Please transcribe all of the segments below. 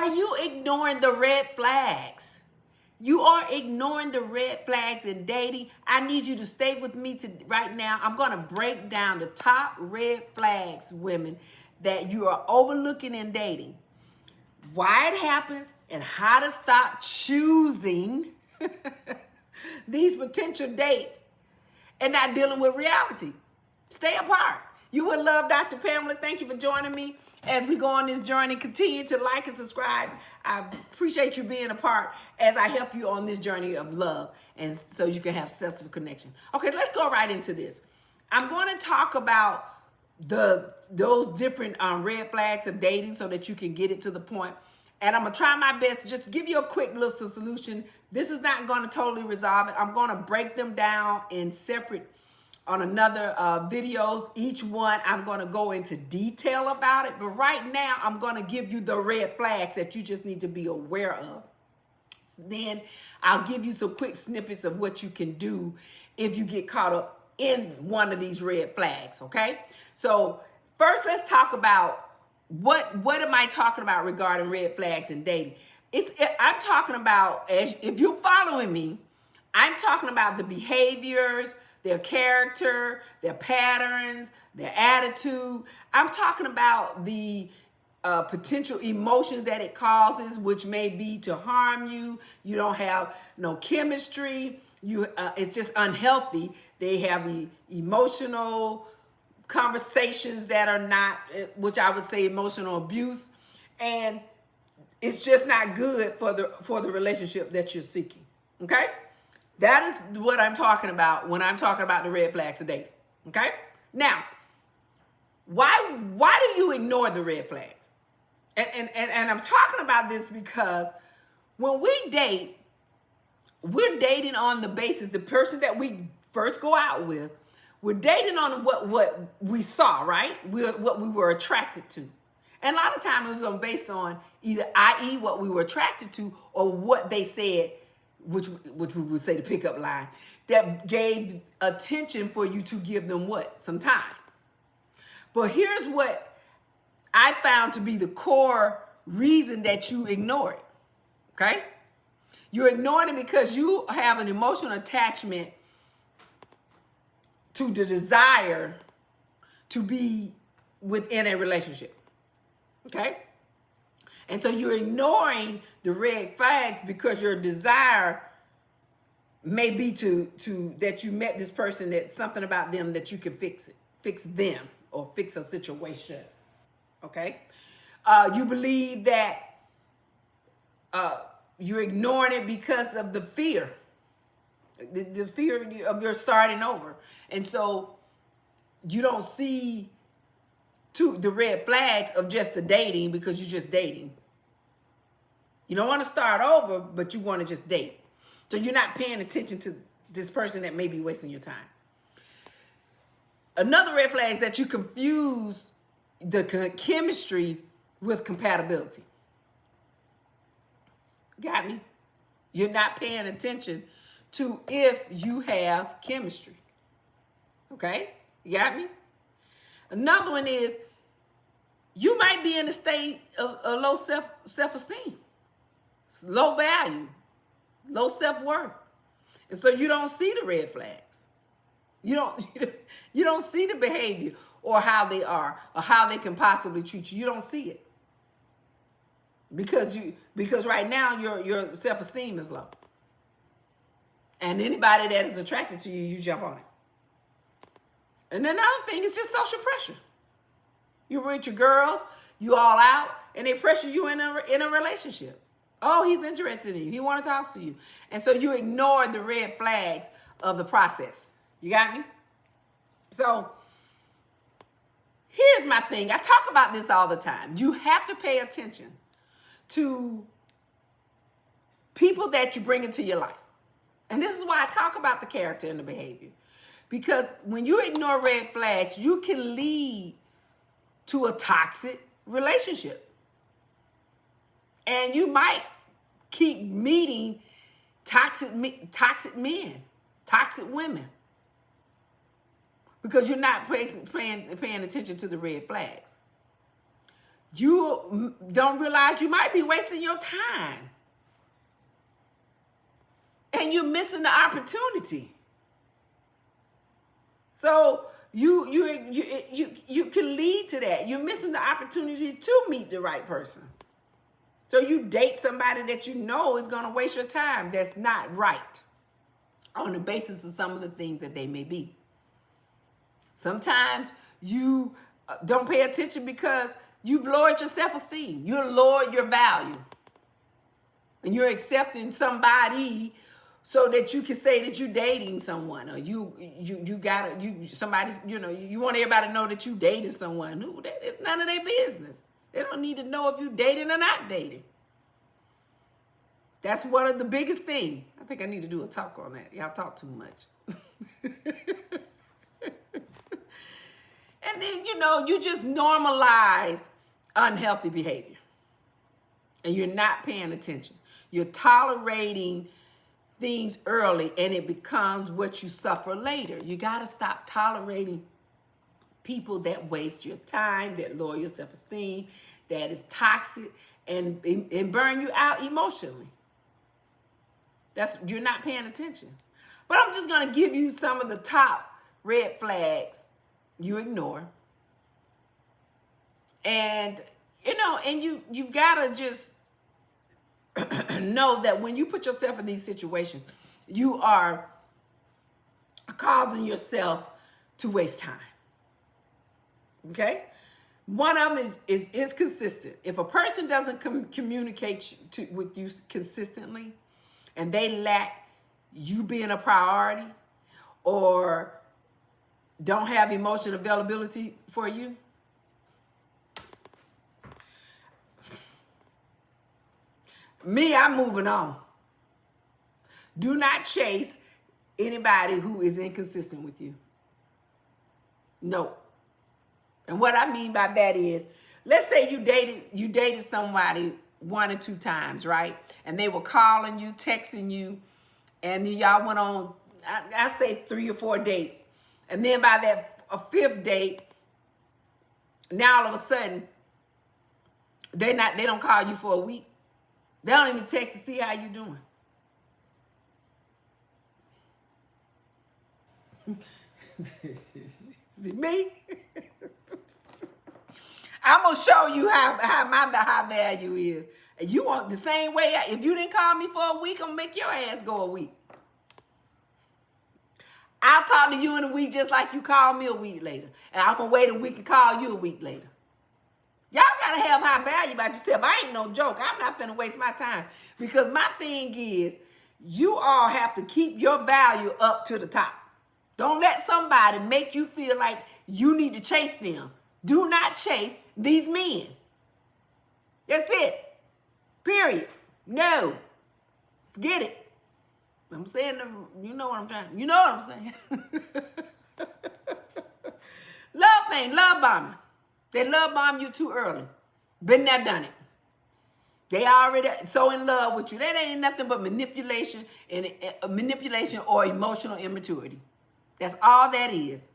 Are you ignoring the red flags? You are ignoring the red flags in dating. I need you to stay with me right now. I'm going to break down the top red flags, women, that you are overlooking in dating, why it happens, and how to stop choosing these potential dates and not dealing with reality. Stay apart. You would love Dr. Pamela. Thank you for joining me as we go on this journey. Continue to like and subscribe. I appreciate you being a part as I help you on this journey of love, and so you can have successful connection. Okay, let's go right into this. I'm going to talk about those different red flags of dating so that you can get it to the point. And I'm going to try my best to just give you a quick little solution. This is not going to totally resolve it. I'm going to break them down in separate on another videos. Each one I'm going to go into detail about it, but right now I'm going to give you the red flags that you just need to be aware of. Then I'll give you some quick snippets of what you can do if you get caught up in one of these red flags. Okay, so first let's talk about what am I talking about regarding red flags in dating. I'm talking about, if you're following me, I'm talking about the behaviors, their character, their patterns, their attitude. I'm talking about the potential emotions that it causes, which may be to harm you. You don't have no chemistry. It's just unhealthy. They have the emotional conversations that are not, which I would say emotional abuse, and it's just not good for the relationship that you're seeking. Okay? That is what I'm talking about when I'm talking about the red flags of dating. Okay? Now, why do you ignore the red flags? And I'm talking about this because when we date, we're dating on the basis, the person that we first go out with, we're dating on what we saw, right? What we were attracted to. And a lot of times it was based on either, i.e., what we were attracted to, or what they said, which we would say the pickup line, that gave attention for you to give them what? Some time. But here's what I found to be the core reason that you ignore it, okay? You're ignoring it because you have an emotional attachment to the desire to be within a relationship, okay? And so you're ignoring the red flags because your desire may be to that you met this person, that something about them that you can fix them, or fix a situation, okay? You believe that you're ignoring it because of the fear, the fear of your starting over. And so you don't see the red flags of just the dating because you're just dating. You don't want to start over, but you want to just date. So you're not paying attention to this person that may be wasting your time. Another red flag is that you confuse the chemistry with compatibility. Got me? You're not paying attention to if you have chemistry. Okay? You got me? Another one is you might be in a state of low self-esteem, low value, low self-worth. And so you don't see the red flags. You don't see the behavior or how they are or how they can possibly treat you. You don't see it. Because right now your self-esteem is low. And anybody that is attracted to you, you jump on it. And another thing is just social pressure. You're with your girls, you all out, and they pressure you in a relationship. Oh, he's interested in you. He want to talk to you. And so you ignore the red flags of the process. You got me? So here's my thing. I talk about this all the time. You have to pay attention to people that you bring into your life. And this is why I talk about the character and the behavior. Because when you ignore red flags, you can lead to a toxic relationship. And you might keep meeting toxic men, toxic women, because you're not paying attention to the red flags. You don't realize you might be wasting your time. And you're missing the opportunity. So you can lead to that. You're missing the opportunity to meet the right person. So you date somebody that you know is going to waste your time. That's not right on the basis of some of the things that they may be. Sometimes you don't pay attention because you've lowered your self-esteem. You've lowered your value. And you're accepting somebody so that you can say that you're dating someone, or somebody's, you want everybody to know that you dating someone. No, that is none of their business. They don't need to know if you're dating or not dating. That's one of the biggest things. I think I need to do a talk on that. Y'all talk too much. And then, you just normalize unhealthy behavior. And you're not paying attention. You're tolerating things early, and it becomes what you suffer later. You got to stop tolerating people that waste your time, that lower your self-esteem, that is toxic, and burn you out emotionally. You're not paying attention. But I'm just going to give you some of the top red flags you ignore. And, you've got to just know that when you put yourself in these situations, you are causing yourself to waste time. Okay? One of them is consistent. If a person doesn't communicate with you consistently, and they lack you being a priority, or don't have emotional availability for you, I'm moving on. Do not chase anybody who is inconsistent with you. No. And what I mean by that is, let's say you dated somebody 1 or 2 times, right? And they were calling you, texting you, and then y'all went on, I say 3 or 4 dates. And then by that 5th date, now all of a sudden, they don't call you for a week. They don't even text to see how you doing. See me? I'm gonna show you how my high value is. You want the same way. If you didn't call me for a week, I'm gonna make your ass go a week. I'll talk to you in a week just like you call me a week later. And I'm gonna wait a week and call you a week later. Y'all gotta have high value about yourself. I ain't no joke. I'm not finna waste my time. Because my thing is, you all have to keep your value up to the top. Don't let somebody make you feel like you need to chase them. Do not chase these men. That's it. Period. No. Forget it. I'm saying, you know what I'm trying. You know what I'm saying. Love bombing. They love bomb you too early. Been there, done it. They already so in love with you. That ain't nothing but manipulation or emotional immaturity. That's all that is.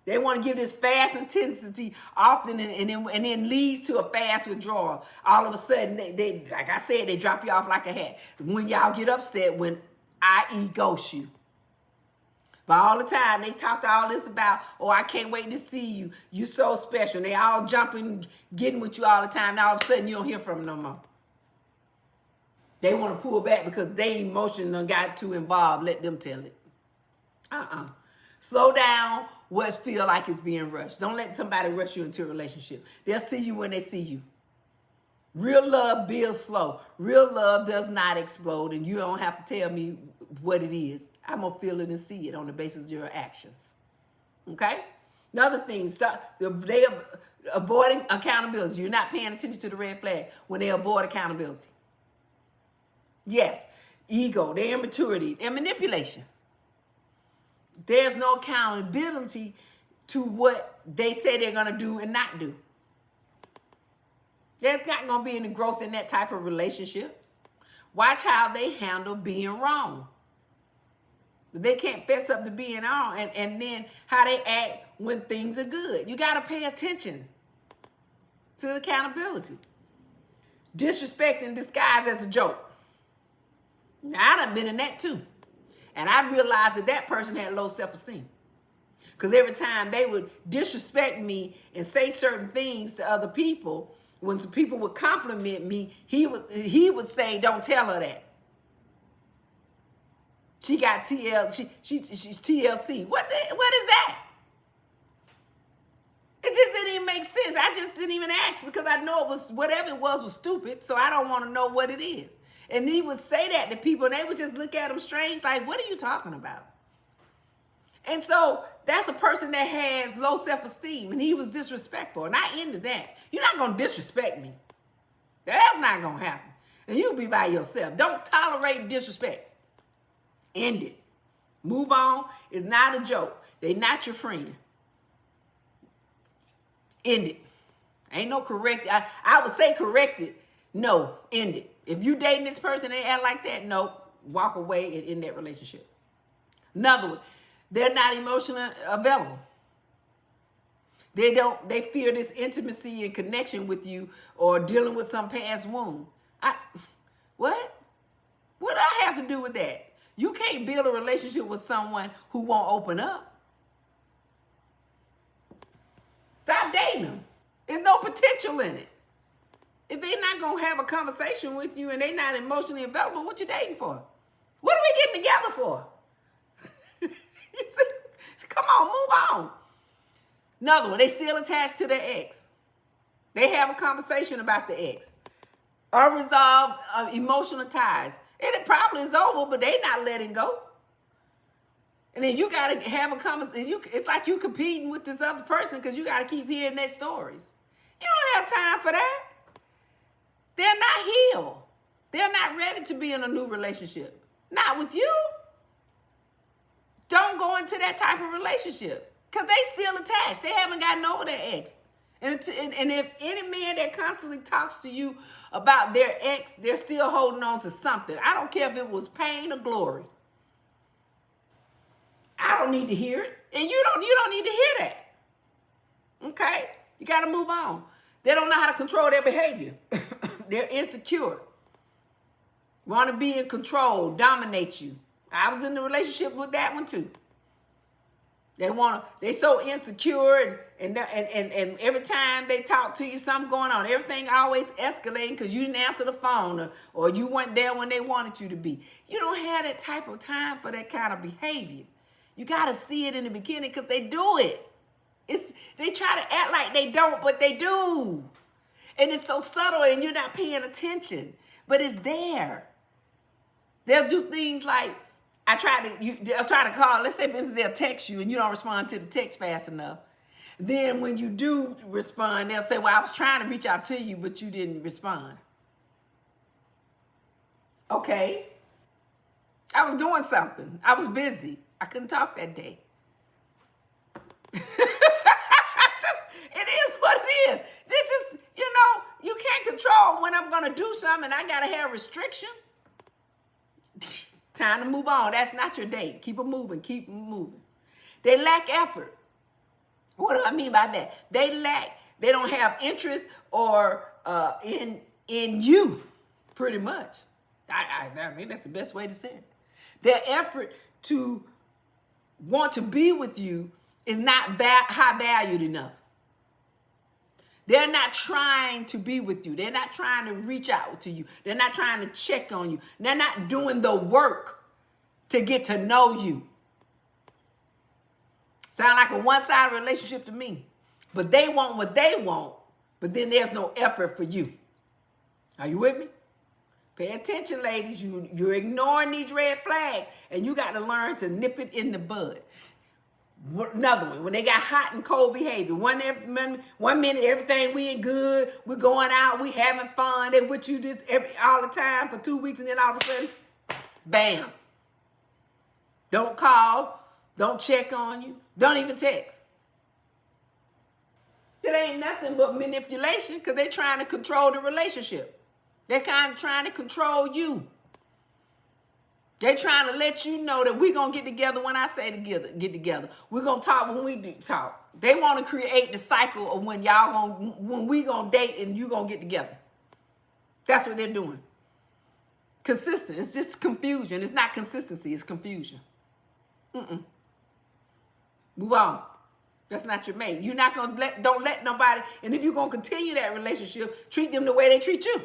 They want to give this fast intensity often and then leads to a fast withdrawal. All of a sudden, they like I said, they drop you off like a hat. When y'all get upset when I.e. ghost you. But all the time, they talk all this about, oh, I can't wait to see you. You so special. And they all jumping, getting with you all the time. Now all of a sudden, you don't hear from them no more. They want to pull back because they emotion done got too involved. Let them tell it. Slow down what feel like it's being rushed. Don't let somebody rush you into a relationship. They'll see you when they see you. Real love builds slow. Real love does not explode, and you don't have to tell me what it is. I'm going to feel it and see it on the basis of your actions. Okay? Another thing, they avoiding accountability. You're not paying attention to the red flag when they avoid accountability. Yes, ego, their immaturity, and manipulation. There's no accountability to what they say they're going to do and not do. There's not going to be any growth in that type of relationship. Watch how they handle being wrong. They can't fess up to being wrong, and then how they act when things are good. You got to pay attention. to accountability. Disrespect in disguise as a joke. Now, I done been in that too. And I realized that that person had low self-esteem. Because every time they would disrespect me and say certain things to other people, when some people would compliment me, he would say, don't tell her that. She got she's TLC. What is that? It just didn't even make sense. I just didn't even ask because I know it was, whatever it was stupid, so I don't want to know what it is. And he would say that to people, and they would just look at him strange, like, what are you talking about? And so that's a person that has low self-esteem, and he was disrespectful, and I ended that. You're not going to disrespect me. That's not going to happen. And you be by yourself. Don't tolerate disrespect. End it. Move on. It's not a joke. They're not your friend. End it. Ain't no correct. I would say correct it. No, end it. If you dating this person and they act like that, no, walk away and end that relationship. Another one, they're not emotionally available. They fear this intimacy and connection with you or dealing with some past wound. What? What do I have to do with that? You can't build a relationship with someone who won't open up. Stop dating them. There's no potential in it. If they're not going to have a conversation with you and they're not emotionally available, what you dating for? What are we getting together for? Come on, move on. Another one, they still attached to their ex. They have a conversation about the ex. Unresolved emotional ties. It probably is over, but they're not letting go. And then you got to have a conversation. It's like you competing with this other person because you got to keep hearing their stories. You don't have time for that. They're not healed. They're not ready to be in a new relationship. Not with you. Don't go into that type of relationship because they still attached. They haven't gotten over their ex. And if any man that constantly talks to you about their ex, they're still holding on to something. I don't care if it was pain or glory. I don't need to hear it. And you don't need to hear that. Okay? You got to move on. They don't know how to control their behavior. They're insecure. Want to be in control, dominate you. I was in a relationship with that one too. They so insecure and every time they talk to you, something going on. Everything always escalating because you didn't answer the phone or you weren't there when they wanted you to be. You don't have that type of time for that kind of behavior. You got to see it in the beginning because they do it. They try to act like they don't, but they do. And it's so subtle and you're not paying attention. But it's there. They'll do things like, they'll try to call, let's say for instance, they'll text you and you don't respond to the text fast enough. Then when you do respond, they'll say, well, I was trying to reach out to you, but you didn't respond. Okay. I was doing something. I was busy. I couldn't talk that day. It is what it is. You can't control when I'm going to do something and I got to have restriction. Time to move on. That's not your date. Keep it moving. Keep moving. They lack effort. What do I mean by that? They don't have interest or in you, pretty much. I think that's the best way to say it. Their effort to want to be with you is not high valued enough. They're not trying to be with you. They're not trying to reach out to you. They're not trying to check on you. They're not doing the work to get to know you. Sound like a one-sided relationship to me. But they want what they want, but then there's no effort for you. Are you with me? Pay attention, ladies. You're ignoring these red flags, and you got to learn to nip it in the bud. Another one, when they got hot and cold behavior. One minute, everything we ain't good. We're going out. We having fun. They with you all the time for 2 weeks, and then all of a sudden, bam. Don't call. Don't check on you. Don't even text. It ain't nothing but manipulation because they're trying to control the relationship. They're kind of trying to control you. They're trying to let you know that we're going to get together when I say get together. We're going to talk when we do talk. They want to create the cycle of when we gonna date and you gonna get together. That's what they're doing. Consistent. It's just confusion. It's not consistency. It's confusion. Move on. That's not your mate. You're not gonna don't let nobody. And if you're gonna continue that relationship, treat them the way they treat you.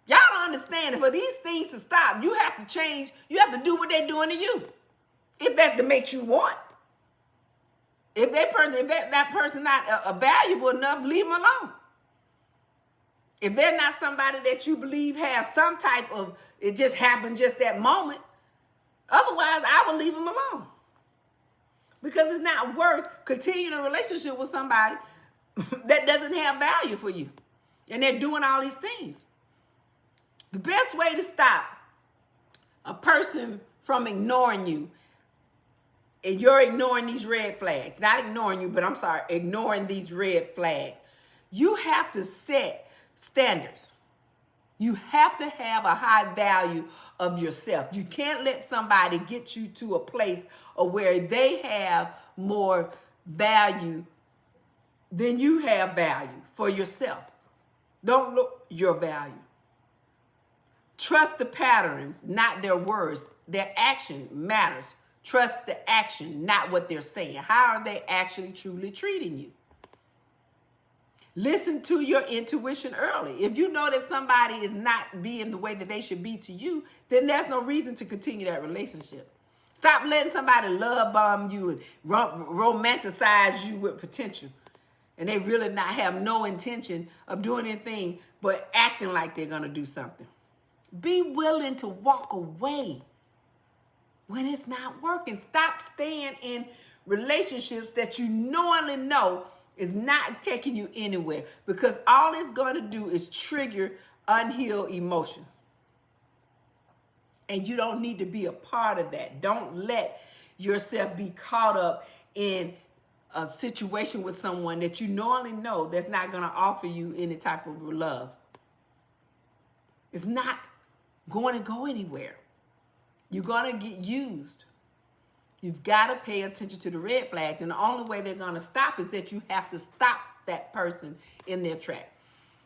Y'all don't understand. For these things to stop, you have to change. You have to do what they're doing to you. If that's the mate you want. If that person not valuable enough, leave them alone. If they're not somebody that you believe has some type of, it just happened just that moment, otherwise I would leave them alone. Because it's not worth continuing a relationship with somebody that doesn't have value for you. And they're doing all these things. The best way to stop a person from ignoring you, and you're ignoring these red flags, not ignoring you, but I'm sorry, ignoring these red flags, you have to set standards. You have to have a high value of yourself. You can't let somebody get you to a place of where they have more value than you have value for yourself. Don't look your value. Trust the patterns, not their words. Their action matters. Trust the action, not what they're saying. How are they actually truly treating you? Listen to your intuition early. If you know that somebody is not being the way that they should be to you, then there's no reason to continue that relationship. Stop letting somebody love bomb you and romanticize you with potential. And they really not have no intention of doing anything but acting like they're going to do something. Be willing to walk away when it's not working. Stop staying in relationships that you knowingly know is not taking you anywhere, because all it's going to do is trigger unhealed emotions. And you don't need to be a part of that. Don't let yourself be caught up in a situation with someone that you knowingly know that's not going to offer you any type of love. It's not going to go anywhere. You're going to get used. You've got to pay attention to the red flags. And the only way they're going to stop is that you have to stop that person in their track.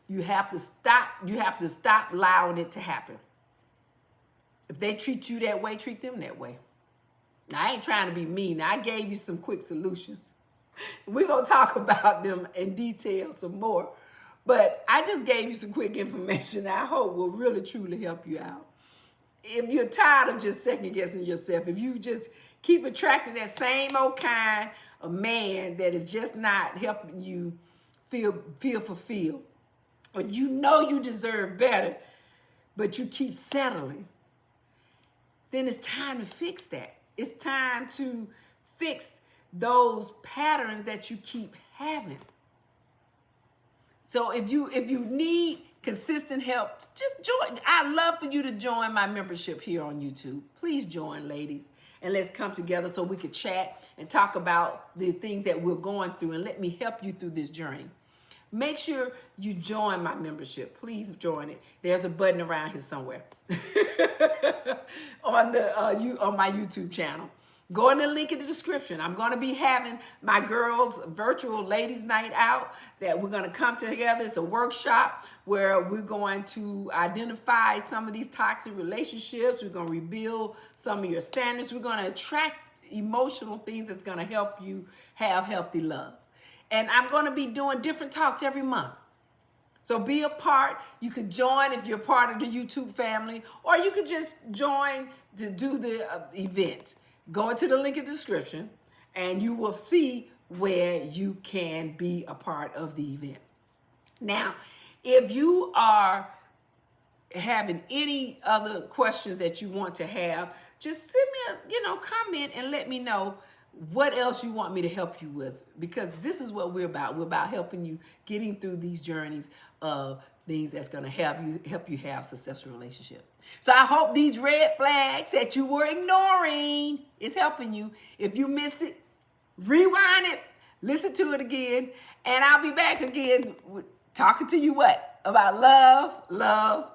You have to stop allowing it to happen. If they treat you that way, treat them that way. Now, I ain't trying to be mean. I gave you some quick solutions. We're going to talk about them in detail some more. But I just gave you some quick information that I hope will really, truly help you out. If you're tired of just second guessing yourself, if you just keep attracting that same old kind of man that is just not helping you feel fulfilled, if you know you deserve better, but you keep settling, then it's time to fix that. It's time to fix those patterns that you keep having. So if you need consistent help, just join. I'd love for you to join my membership here on YouTube. Please join, ladies, and let's come together so we could chat and talk about the things that we're going through, and let me help you through this journey. Make sure you join my membership. Please join it. There's a button around here somewhere on my YouTube channel. Go in the link in the description. I'm going to be having my girls' virtual ladies' night out that we're going to come together. It's a workshop where we're going to identify some of these toxic relationships. We're going to rebuild some of your standards. We're going to attract emotional things that's going to help you have healthy love. And I'm going to be doing different talks every month. So be a part. You could join if you're part of the YouTube family, or you could just join to do the event. Go into the link in the description and you will see where you can be a part of the event. Now, if you are having any other questions that you want to have, just send me a comment and let me know what else you want me to help you with, because this is what we're about. We're about helping you getting through these journeys of things that's going to help you have successful relationship. So I hope these red flags that you were ignoring is helping you. If you miss it, rewind it, listen to it again, and I'll be back again talking to you about love, love,